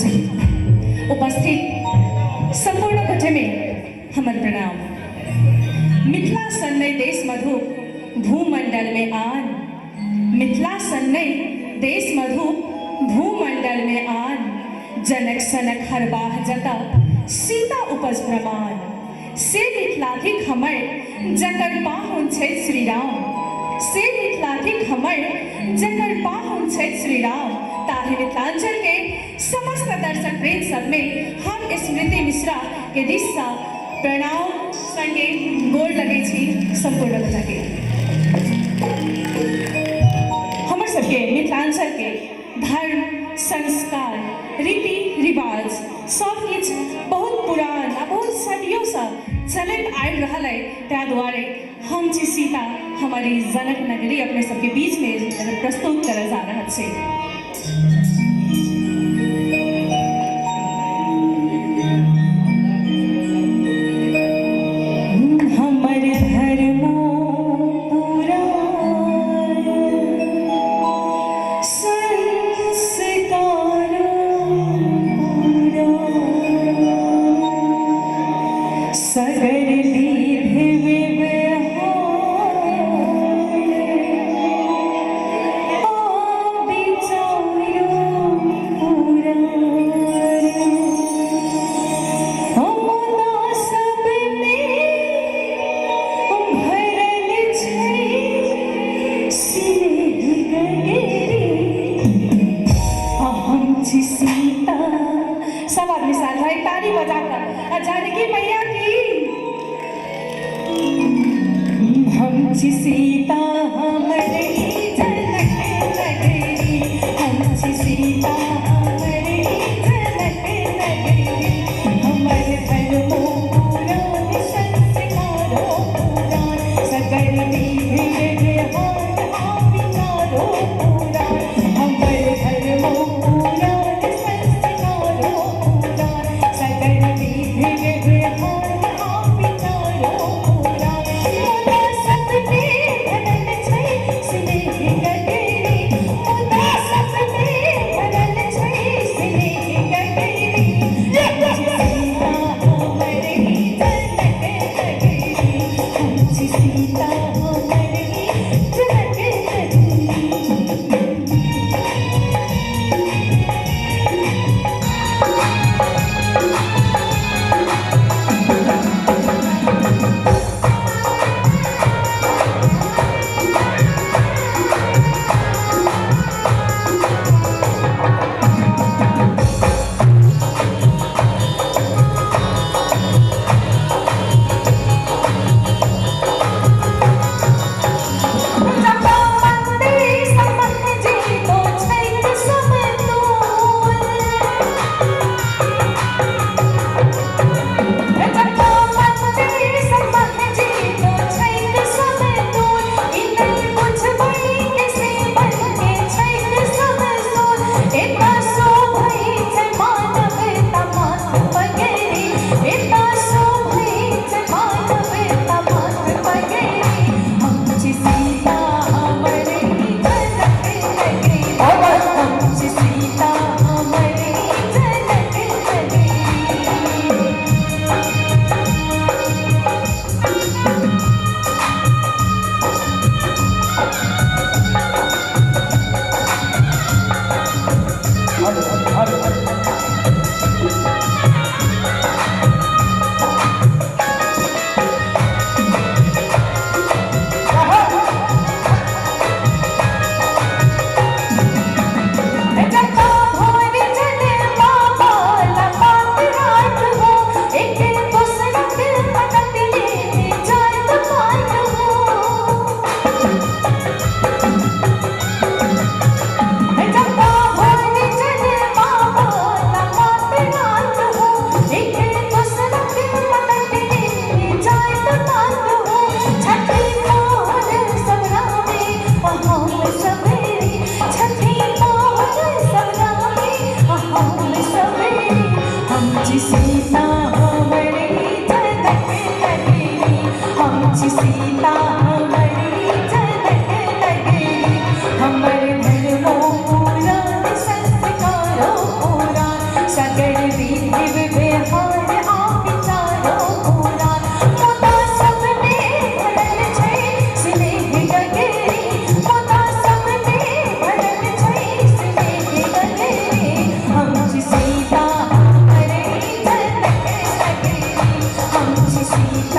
सहित उपस्थित संपूर्ण गोटे में हमर प्रणाम। मिथिला सन्नय देश मधु भूमंडल में आन, मिथिला सन्नय देश मधु भूमंडल में आन, जनक सनक हर बाह जता सीता उपज प्रमाण, से मिथिलाधिक हमर जकर पाहुन छै श्री राम, से मिथिलाधिक हमर जकर पाहुन छै श्री राम। ताहि मिथिलांचल के समस्त दर्शक प्रेम सब में हम स्मृति मिश्रा के दिशा प्रणाम संगे गोर लगे छी संपूर्ण गोटा के। हमर सबके मिथिलांचल के धर्म संस्कार रीति रिवाज सब किछ बहुत पुरान आ बहुत सदियों से चलत आबि रहल है। ताहि दुआरे हम छी सीता हमारी जनक नगरी अपने सबके बीच में प्रस्तुत करल जा रहा है। Be सीता